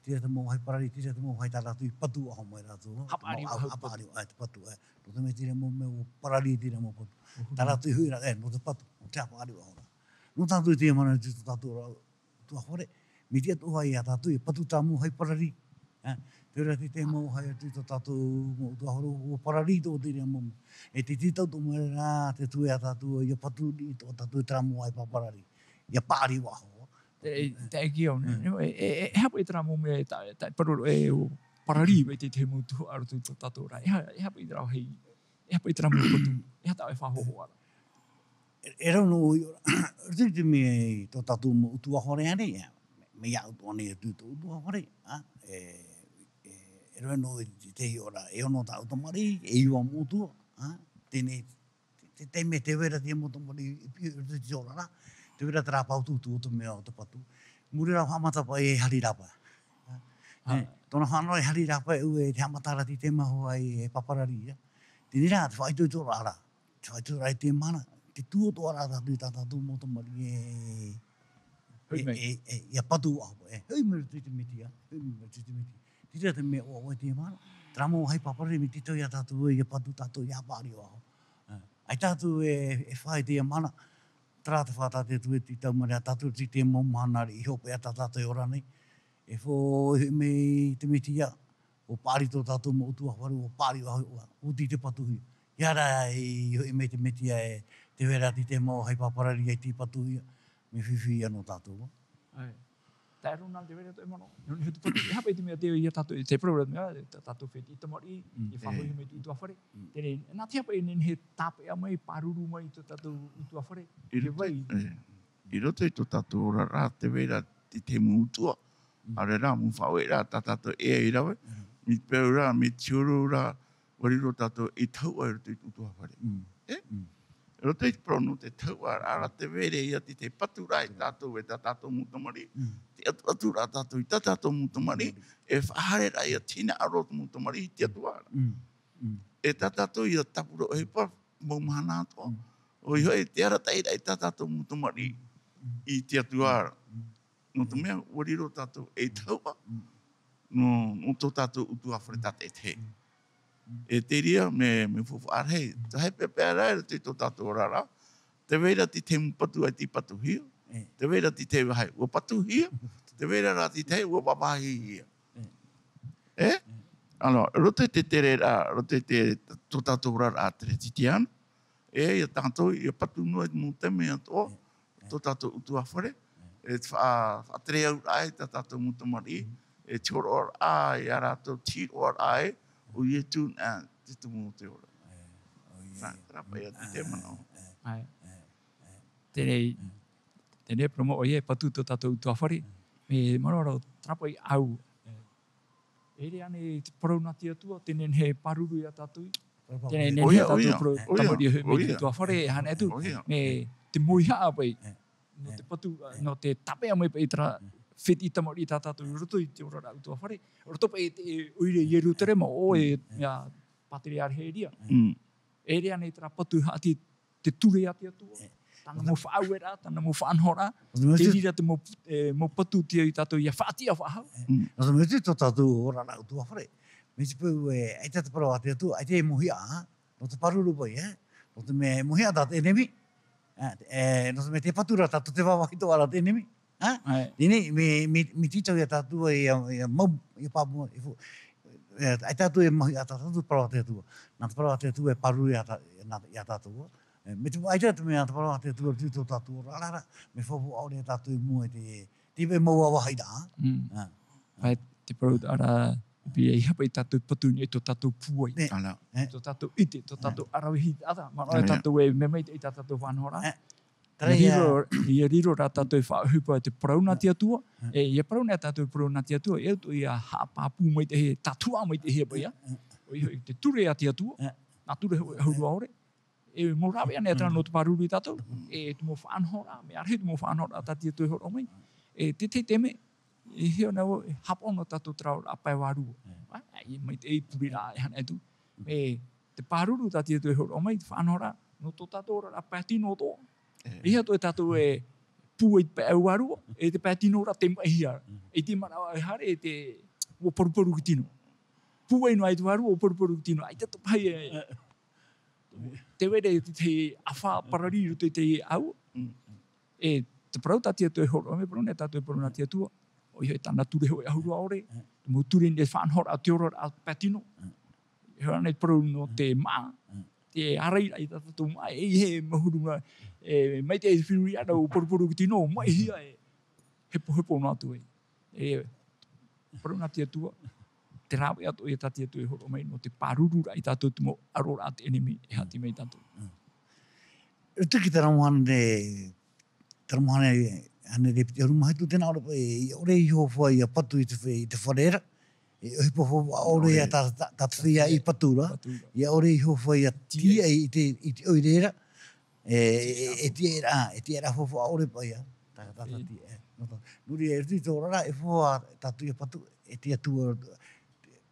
tira te mō hai parari, tira te mō hai tā rātou i patua ho mai rātou. Hapari o hau Hapari o te patua. No te mea tira mō mea o parari tira mō patu. Tā rātou i hui rā, no te patu, o te hapari o hau. No tātou i te mana te tātou rā, tua hore, mi tia tō hai a tātou i patu tā mō hai parari. Tira te mō hai atu tō tātou mō tua horo o parari tō tira mō. E te titau tō mō rā, te tue a tātou i a patu ni tō tātou tā mō hai paparari. I a pāri waho. Te eki au, e hapu i tera mō mea e tai paroro e o parari me te mō tu arutu tō tātou rā. E hapu i tera hei, e hapu i tera mō patu, e hata e whahoho ara. E rau no i ora, rute te mea i tō tātou mō utua hore ane, me ia utua ane e tū tō utua hore. E rau no i te i ora, e ono tā utamari, e iwa mōtua, tēnei, te me te wera te mō tamari, e rute te ora rā, te wera te rāpau tūtu o te mea o te patu. Muri rau hamatapa e hari rāpa. Tōna whanau e hari rāpa e ue te hamatara ti te maho ai e paparari. Tēnei rā, te whaitoi tō rā rā. Te whaitoi rā i te mana. Te tūo tō rā tātui tātātou mō tamari e patu aho. Hui mera tui te mitia. Hui mera tui te mitia. Tira te mea o te mana. Tera mō hai paparari mi tito ia tātou e patu tātou ia pāri o aho. Ai tātou e whae te mana. trā te whātā te tue ti tau marea tātou ti te mō mahanari I hope ea tātou ora nei. E fo me te mitia o pāri tō tātou mo utua wharu o pāri o ti te patuhi. Iara e me te mitia e te wera ti te mō hei paparari e ti patuhi me whiwhi anō tātou. Ai. Tā runa te wera to e mono. Nōni hutu patu, hapa I te mea te ia tātou, te program mea, tātou wheti I tamari, I whahui me tu utua whare. Tere, nā te hapa I nen he tāpe a mai, pāruru mai to tātou utua whare. I roto I to tātou ora rā te wera ti te mūtua. Are rā mu whawe rā tā tātou I rawe. Mi peu rā, mi tioro rā, wariro tātou I taua I roto I utua whare. Roto I prono te taua rā te were ia ti te patu rā I tātou e tā tātou mūtamari. Te atu rā tātou I tā tātou mūtamari. E whahare rā ia tina aroto mūtamari I te atua rā. E tā tātou ia tapuro e pa mō mahana atoa. O I hoi te ara taira I tā tātou mūtamari I te atua rā. No te mea wariro tātou e taua. No tō tātou utua whare tātou e te. E te ria me fufu arhei. Ta hei pepea rai te tō tātou rara. Te weira ti te mpatu ai ti patu hia. Te weira ti te wahai ua patu hia. Te weira rā ti te ua wawahi hia. Ano, roto te tere rā, roto te tō tātou rara tere titiana. Ia tātou ia patu noa mō te mea tō. Tō tātou utua whare. E whaatere au rai tā tātou mutamari. E tōro ar ai, a rātou tiro ar ai. O ia tū nā, te tumu te ora. Rapa ia te manao. Tēnei promo o ie patu tō tātou utua whare. Me maroro trapa I au. Ere ane te paraunati atua, tēnei he paruru ia tātou. Tēnei nene tātou tamari me te utua whare e hane atu. Me te moiha apai. No te patu, no te tapea mai pa I tra whit I tamari tā tātou roto I te ora rā utua whare. Roto pa e te uire I rutere ma o e pateri ar he ria. Ere ane tra patu hati te ture ati atua. Tana mo whaaue rā, tana mo whanho rā. Te rira te mo patu tia I tātou ia whaatia whahau. Nasa me te tō tātou ora rā utua whare. Me te pau ai te parau ati atua, ai te mohia, no te paruru pai, no te me mohia tā te enemi. Nasa me te patura tātou te wawakito ara te enemi. Dine, me titau ia tātua ia mau, ia pāpua, ai tātua ia mahi a tātou parau ati atua. Nā te parau ati atua e paruru ia tātua. Me te ai tātua mea te parau ati atua tūtau tātua rārara, me whapu aure tātua I mua te iwe maua wahai dā. Ai te parau ara, pia I hapa I tātou patuni e tō tātou puai. Tō tātou ite, tō tātou arawihi ata. Mara tātou e me meite I tātou whanhora. Ia riro rā tātou whaahupa te paraunati atua. Ia paraunati tātou paraunati atua. E auto ia hāpāpū mai te he, tātua mai te he paia. O I te ture ati atua. Nā ture haurua ore. E mō rawe ane atana no te paruru I tātou. E tu mō whanhora. Me arhe tu mō whanhora tātia tui horo mai. E te teme. E heo nao hapono tātou trao apai warua. E mai te puri rā e hana etu. E te paruru tātia tui horo mai. Whanhora. No tō tātou rā pātino tō. E hea tō e tātou e pū e pē au warua. E te pātino rā te maihia. E te marawa e hare e te o poruporu ki tino. Pū e no ai tu warua o poruporu ki tino. Ai tato pai e... Te were te awha parari ruto I te au. E te parau tātia tō e horo. Me parau ne tātou e parau nā tia tua. O i hoi tāna ture hoi ahurua ore. Mō ture ni e whanhora a te ora a pātino. E hoi ane parau no te maa. Te arai rai tātou mai. E he mahurunga. E mai te whirui ana o poruporu ki tino. Mai hia e hepo nā tu e. E parau nā tia tua. Te rawe ato e tātia tu e horo mai no te paruru rai tātou tumo arora a te enemi e hati mai tātou. Tuki te ramohane ane repiti aruma haitu tēnā ora e ore I hofua I a patu I te wharera. E hipo hofua ore I a tātu whia I patura. I ore I hofua I a tia I te oirera. E tia hofua ore pa ia. Tāta tia. Nuri e ruti tō rara e hofua tātu I a patu. E tia tua.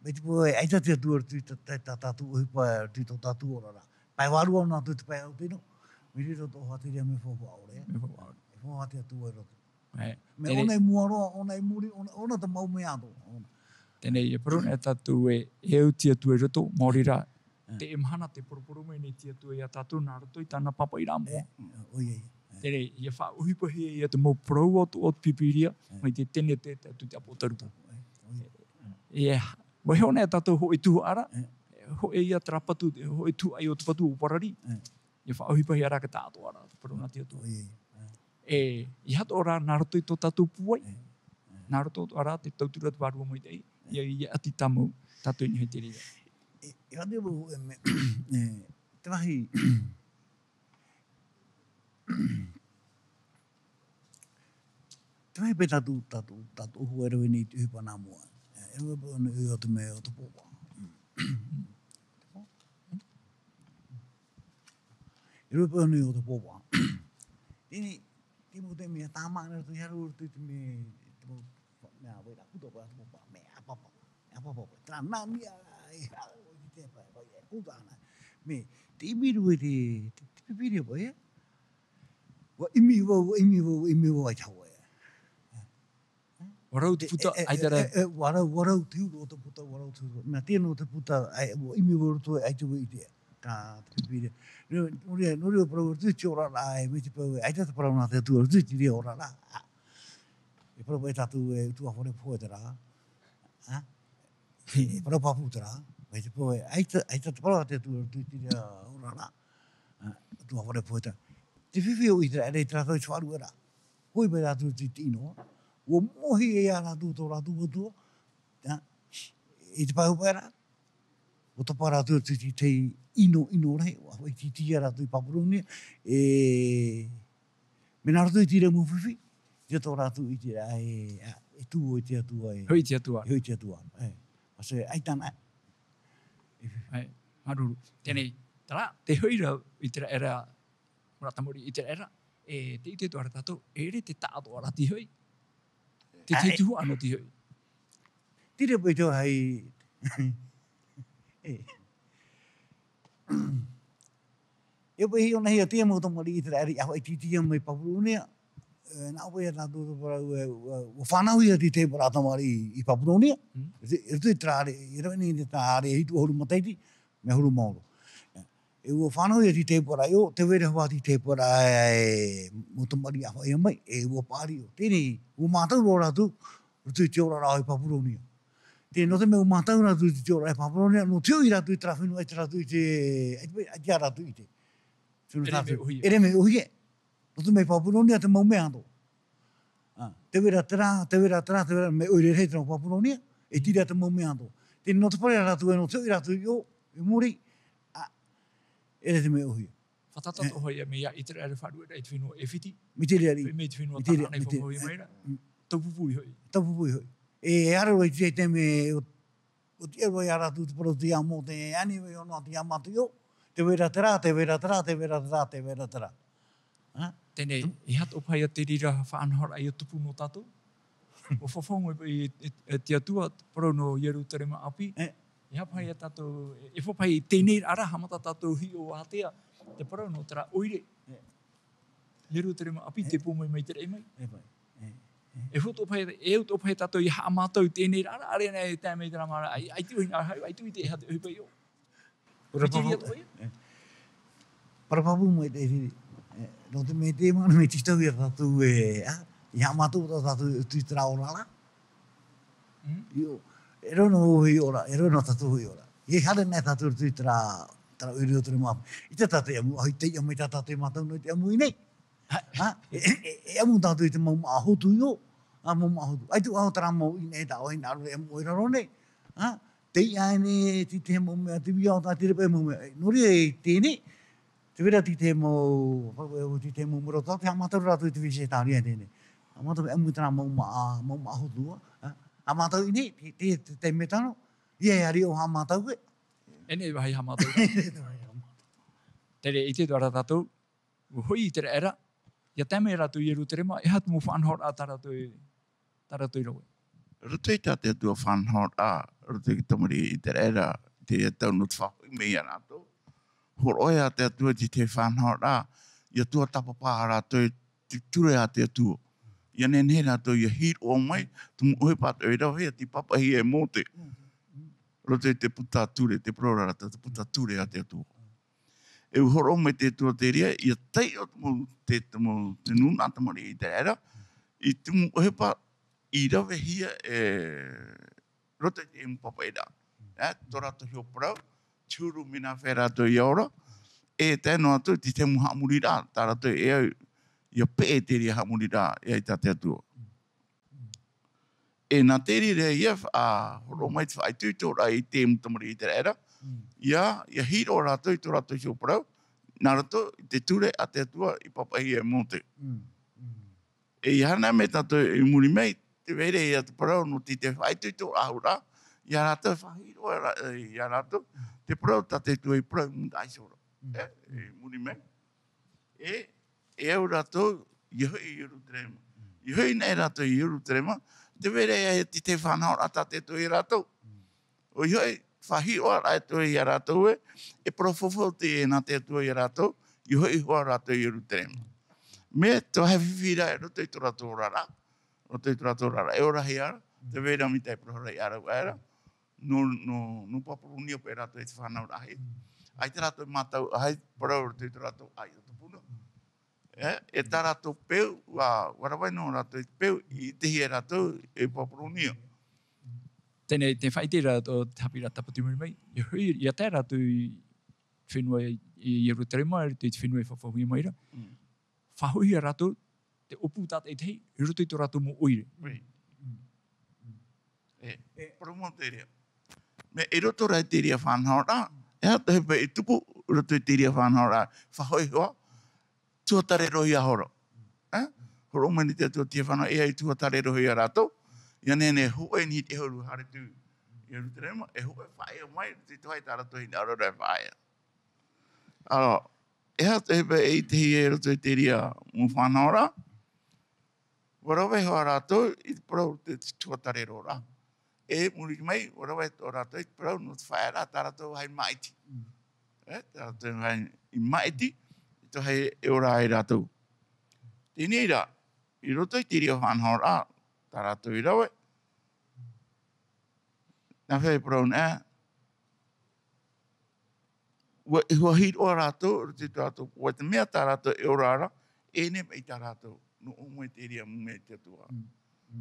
Me te poe, ai tā tia tua tātu hipa ruti tō tātu orara. Pai warua nā tu te pai au tino. Me rito tō hatiria me hofua ore. E hofua tia tua e roto. Me ona I muaroa, ona I muri, ona ta mau me ato. Tēnei, e paruna e tātou e au tia tua e roto, maori rā. Te emhana te poroporo mai nei tia tua I a tātou nā roto I tāna papa I rā mō. Tere, ia wha uhipahi ia te mo prou o pipiria, mai te tene te tu te apotarupu. Ia, wai hona e tatou ho i tuhu ara, ho e ia trapatu, ho i tu ai o te patu o parari. Ia wha uhipahi ara ka tātou ara, parona te atu. I hato ora nā roto i tō tātou puai, nā roto ara te tautura te wārua mai tei, ia ati tamu tātou ni hei te rira. E hane mo te wahi te wahi pe tātou uhu e roi ni te hupa nā mua. E roi pe anu o te mea o te pōpā. E roi pe anu o te pōpā. Tēnei, te mo te mea tāmana tu haru tu te mea mea wera kuto pa te pōpā. Mea papa. Tra nā mea e hao i te pai. Kuta ana. Me, te imiru e te pipiri apa e. Wa imi wau ai taua e. Warau te puta, ai tera... Warau te uro o te puta, warau te uro. Mea tēnō te puta, imi wau tu ai taua i te. Ka te pipiri. Nori o parau tu te ora la e me te pau e. Ai te parau nā te atua, tu te rea ora la. E parau e tātou e tua whare poe te rā. E parau papu te rā. Mai te poe, ai te parau te atua, tu te rea ora la. Tua whare poe te rā. Te whiwhi o i te rei tātou i wharu e rā. Hoi pai rātou te inoa. Ua mohi e a rātou tō rātou atua. I te pai hopai rā. O te pai rātou te ino rei. Ua i ti a rātou i Papuronia. Me nā rātou i tira mu whiwhi. Te tō rātou i te rā e tū o i te atua. Hoi te atua. Hoi te atua. Ase, ai tāna. Ai, maruru. Tēnei, tara, te hoira i te era, muratamori i te era, te i te tuara tātou, ere te tātou ara ti hoi. Te tuhu ano ti hoi. Tira pai tō hei... E pai hi ona hea tia mo tamari i te rari, aho i titia mai Papuronia, nā pai a tātou te parau, o whanau ia ti te para tamari i Papuronia, e tu i trāre, i rawini i te tāre, hitu horu mataiti, me horu mauro. E ua whanau ia ti te para io, te wera hoa ti te para mo tamari aho ia mai, e ua pāri o. Tēnei, ua mātau rō rātou, rutu i te ora rāo i Papuronia. Tēnei, no te mea ua mātau rātou i te ora i Papuronia, no teo i rātou i trāwhinu, ai te rātou i te, ai te rātou i te. Ere me uhi e. No te mea Papuronia te mau mea anto. Te wera tera, me oire rei tera Papuronia, e tira te mau mea anto. Tēnei, no te pare rātou e no teo i rātou i o, e muri, ere te mea uhi e. Whatata to hoi e mea i te rere wharu e te whenua e whiti. Mi te reari. Me te whenua tāna nei whakoi meira. Taupupui hoi. Taupupui hoi. E araroi te me o te eroi ara tu te paro te amo te aniwe o no te amatu yo. Te wera tera. Tēnei, i hato pai a te rira whaanhora i o tupu no tātou. O whawhongo e te atua, parau no Ieru Terema Api. I hapai a tātou, e whapai tēnei ara hamata tātou hi o Atea. Te parau no tera oire. Ieru Terema Api, te pōmai mai tere mai. E huto pai tātou i haa mātou tēnei ara, are nei tā mei tera mara, ai tui ngā hau, ai tui te hate hupai o. Pitiri ato ia? Parapapu mai te hiri. No te me te mana me titau ia tātou i haa mātou tātou tui tera o rala. E rono hui ora, e rono tātou hui ora. I hare nei tātou tui tera uri o tere māpu. I te tātou i amu, ahoi te i amu i tātou i mātou no te amu i nei. E amu tātou i te mau maa hotu i o. Mau maa hotu. Ai tu aho tara mau i nei tā oi nā rore amu i raro nei. Te i aene, ti te mau mea, te wia o tā te repe mau mea. Nori e tēnei, te wera ti te mau, ti te mau mura tātou, te hamataru rātou i te wise tāri e tēnei. Hamataru amu i tara mau maa hotu o. Hamatau i nei, te metano, ia e ari o hamatau e. Ene wahi hamatau. Tere i te tuara tātou, hoi i tere era, ia tēmei rātou i Ieru Terema, e hatu mo whanhor a tāratou i rawe. Rutu i tāte atua whanhor a, rutu i tamari i tere era, te tau no te whakoi mei a rātou. Hor oe a te atua ti te whanhor a, ia tua tapapā rātou, te ture a te atua. Ia nene rātou ia hit o mai, tu mo oe pātou e rau hea, ti papahi e mō te. Roto i te puta ture, te prora rata, te puta ture a te atua. e uhoro me te tua te ria, ia tei o te nuna tamari i te era, i tumu ohepa i rawe hia roto i te mpapa e rā. Tō rato hio parau, tūru mina whē rato i aora, e tēno atu ti te mu haamuri rā, tā rato e au, ia pē te ria haamuri rā, e ai tā te atua. E nā te ria ia, horo mai te whaitui tō rā i te mtamari i te era, ia hiro rato i tō rato hio parau, nā rato i te ture a te atua i papai e monte. E i hana me tato i muri mei, te vere i atu parau no ti te whaitui tō ahura, ia rato whahiro ia rato, te parau ta te tua i parau munda aisora. E muri mei. E au rato, i hui i Jerusalema. I hui nei rato i Jerusalema, te vere e ti te whanau a ta te tua i rato. O i hui, whahiro a tua i rato e profofo te e na te tua i rato, i hui hoa rato i Jerusalema. Me to hawhiwhira e roto i tora tō rara. Roto i tora tō rara. E ora hei ara. Te vera mi tai prohora i ara waera. No papuruni o pe rato e te whanau rahi. Ai te rato i mātau ahai parau roto i tora tō ai o tupuna. E tā rato peu, warawai no rato i peu, i te hi e rato e papuruni o. Tēnei te whaite rato tapira tapati muri mai. Ia tā rato i whenua i Jerusalema, i te whenua i whawhahui maira. Whahui a rato, te opu tata e tei, i roto i tō rato mo oire. Promo te rea. Me i roto rai te rea whanau rā, e hata hepe i tupu roto i te rea whanau rā, whahoi hoa, tuatare rohi a horo. Horo mani te atua tia whanau, e ai tuatare rohi a rato, ia nene hoe ni te horu hare tu. I roto rema, e hoe whae o mai, te tuai tā rato hi naro rai whae. E hata hepe e te hi e roto i te rea mo whanau rā, warawe hoa rato, i te parau te tuatare ro rā. E muri mai, warawe tō rato, i te parau no te whae rā, tā rato hai maiti. Tā rato hai i maiti, i tō hai e ora ai rato. Tēnei rā, i roto i te rea whanau rā, tā rato i rawe. Nā whai parau nā, Hua hiro a rātou, te rātou, wa te mea tā rātou e ora ara, e ne mei tā rātou, no o moe te rea mu mea te atua.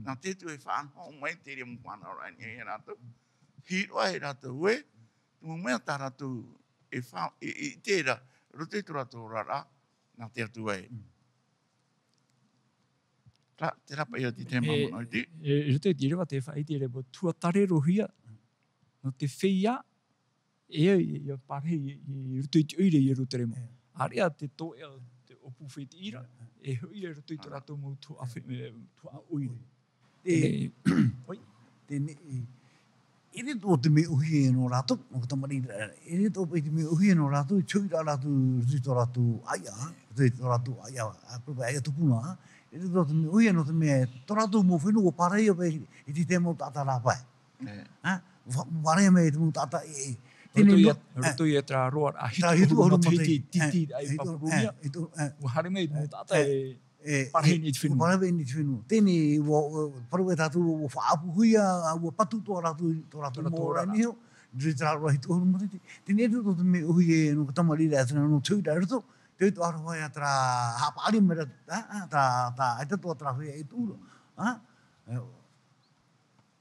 Nā te tu e whanau mai te rea mu whanau rai ni e rātou. Hiro a e rātou e, tu mea tā rātou e whanau, e te ra, rote tu rātou rara, nā te atua e. Te rapa ia ti te mamano i te. E rote i rewa te whai te rewa tuatare rohia, no te whia, e pare i rutu i te uire i Jerusalema. Area te toea te opu whi te ira, e hui e rutu i te rato mou tua uire. Oi? E re tō te me uhi e no rato, o ka tamari, e re tō te me uhi e no rato, i tui rā rato, rutu i tō rato aia, rutu i tō rato aia, apropa aia tupuna, e re tō te me uhi e no te me, tō rato mō whenua, o parei o pe, i ti te mō tata rā pai. Parei me te mō tata e, Roto i e tra roa, a hitu horo matiti titi ai papurunia. Wa hare mei mō tata e parei ni te whenua. Parei ni te whenua. Tēnei, paru e tātou o whaapu huia, o patu tō rātou mō rani heo. Dri tra roa hitu horo matiti. Tēnei roto te me uhi e no katamari rea tēnā no tūra roto. Te utu aro hoi a tra hapa ari mera, ta aitatua tra hui e tūra.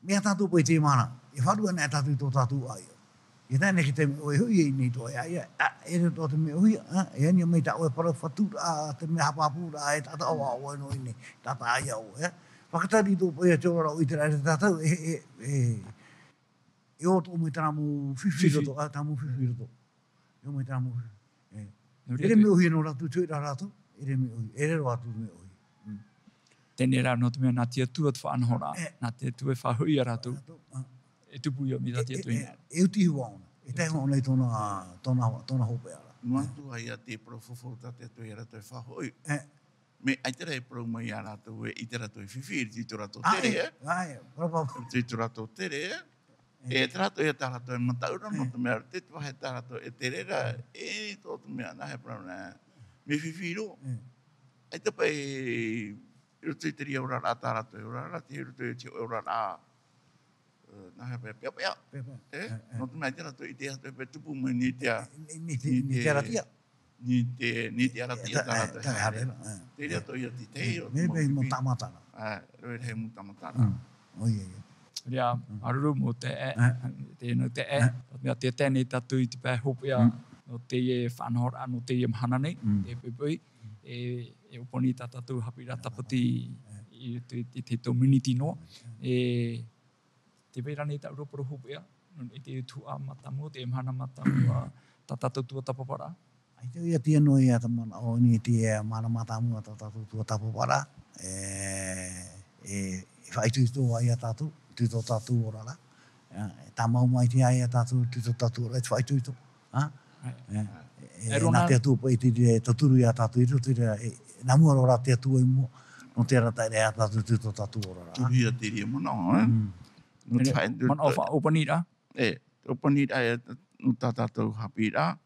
Mea tātou poi te mana. E wharua nea tātou tō tātou aia. I tēnei ki te me oe hui e nei tō aia. E re tō te me hui, e ania mei ta oe parau whatura, te me hapapura, e tata awa oe no ine, tata aia oe. Whakatari tō poi a tōra o i te rare tātou, e o tō mei tana mō whiwhiro tō, tā mō whiwhiro tō. E o mei tana mō whiwhiro. E re me hui no rātou, tui rā rātou, e re me hui, e re rātou me hui. Tēnei rā no te mea nā tia tua te whaanhora, nā tia tua e whahui a rātou. E tupu i o mi tia tuina. E uti hua ona. E tai hua ona i tōna hope ara. Nuatu ai a te profofo ta te tui a rātou e whahoi. Me aitera e pro mai a rātou e i te rātou e whiwhiri, ti tō rātou tere, Ti tō rātou tere, e te rātou e tā rātou e mataura, no te mea te tuahe tā rātou e tere ra, e tō te mea nahe prauna, me whiwhiro. Ai te pai, rutu i te ria ora rā tā rātou e ora rā, te rutu i te ora rā, nahe pai pia pia. No te mea te rātou i te hatu e pai tupu mai ni te Ni te ratia. Ni te ara te tara Tai harera. te rea toi ati te o Me be mo tamatara. Roi he mo tamatara. O ye. Rea, aruru mo te no te mea te tēnei tatu i te pēh hopea no te e whanhora, no te e mhana nei, te pepui, e oponi tā tatu hapi ratapati i te community no, te pera nei tā roporo hopea, i te tua matamu, te mhana matamu, tā tatu tua tapapara. Ai te ia tia no ia tamana o ni te mana matamu ta tatu tua tapapara. Whaitu i tō ai a tatu, tu tō tatu ora la. Tā mau mai te ai a tatu, tu tō tatu ora, whaitu i tō. Nā te atu pa i te taturu i a tatu i tō, nā mua ora te atu i mo, no te rata i a tatu, tu tō tatu ora. Tuhi a te ria mana, Man ofa opanira? Opanira e no tā tātou hapira.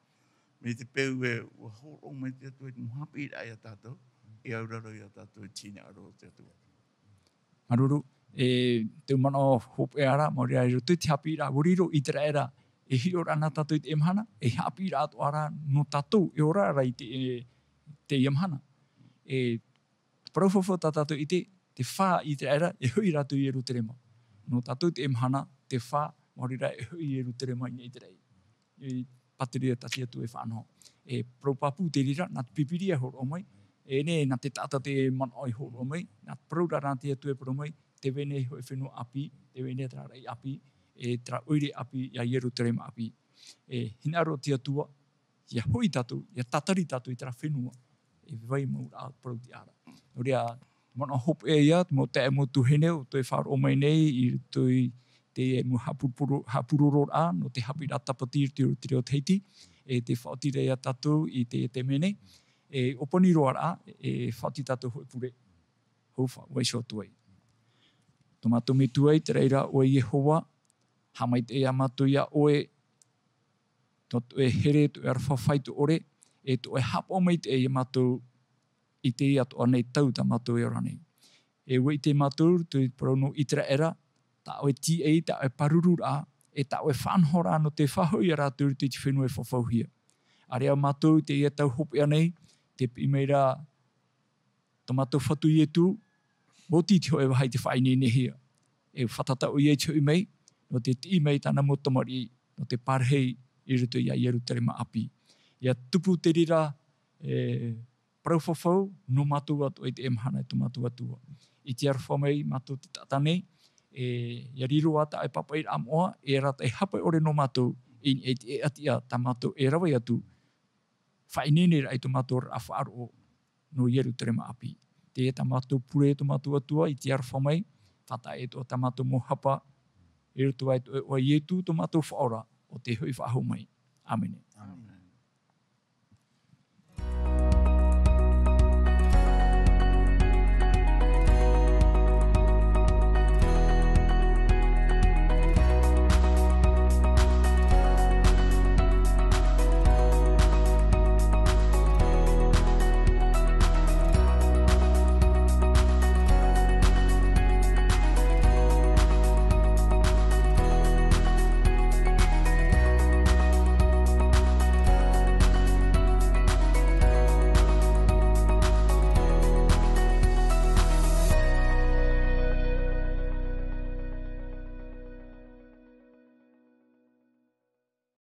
Me te peu e ua horo mai te atu e te hapira i a tātou. E auraro i a tātou e tine aro te atu. Maruru, te mana hope ara, moria e rutu te hapira, uriro i te raera, e hi ora ana tātou i te emhana, e hapira atu ara no tātou, e ora ara i te emhana. E parauwhawha tā tātou i te whā i te raera, e hui ratu i e ruterema. No tātou te emhana, te whā, morira e hui i e ruterema i te rei. E patiri e tati atu e whanho. E propapu te rira, nā te pipiri e horo mai, e ne, nā te tata te mana oi horo mai, nā praura rā te atu e horo mai, te wene hoi whenua api, te wene tra rei api, e tra oire api, ia ieru terema api. E hinaro te atua, ia hoi tatu, ia tatari tatu i tra whenua, e vai maura a prauti ara. Orea, mana hope e ia, mo te e mo tuhene, o toi wharo mai nei, i toi te e mo hapuroro a, no te hapi ratapati i te reo teiti, e te whaotire ia tatu i te mene, e oponi roa a, e whati tatu hoi pure, houwha, waisho tuai. Tomato me tuai, te reira o Yehowa, hamai te ea matu ia oe, to e here, to e arwhawhaitu ore, e to e hapo mai te ea matu i te ia to anei tau ta matu e ranei. E wei te matu, tu i prono itra era, ta oe ti ei, ta oe parurura, e ta oe whanhora no te whahui ara tu te whenua e whawhauhia. Area matu, te ia tau hope anei, te pimeira tomato whatu i e tu, moti te hoe wahai te whaine nehia. E whatata o i e tui mei, no te ti mei tana motomari, no te parhei i rutu i a ieru terema api. Ia tupu te rira prauwhawhau, no matu atu e te emhana e tu matu atua. I te arwha mei, matu te tatanei, ia riro ata e papa i amoa, e rata e hapa ore no matu, e te atia ta matu e rawai atu, whainene rai tu matu a whaaro no ieru terema api. Te e tamatu pure tu matu atua i te arwha mai, whata e to tamatu mo hapa, e rutu ai o ietu tu matu whaora o te hui whaho mai. Amene. Amen.